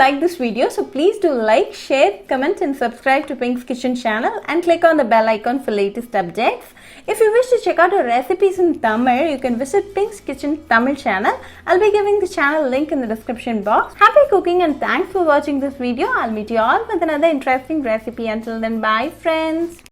like this video, so please do like, share, comment and subscribe to Pink's Kitchen channel and click on the bell icon for latest updates. If you wish to check out our recipes in Tamil, you can visit Pink's Kitchen Tamil channel. I'll be giving the channel link in the description box. Happy cooking and thanks for watching this video. I'll meet you all with another interesting recipe. Until then, bye friends.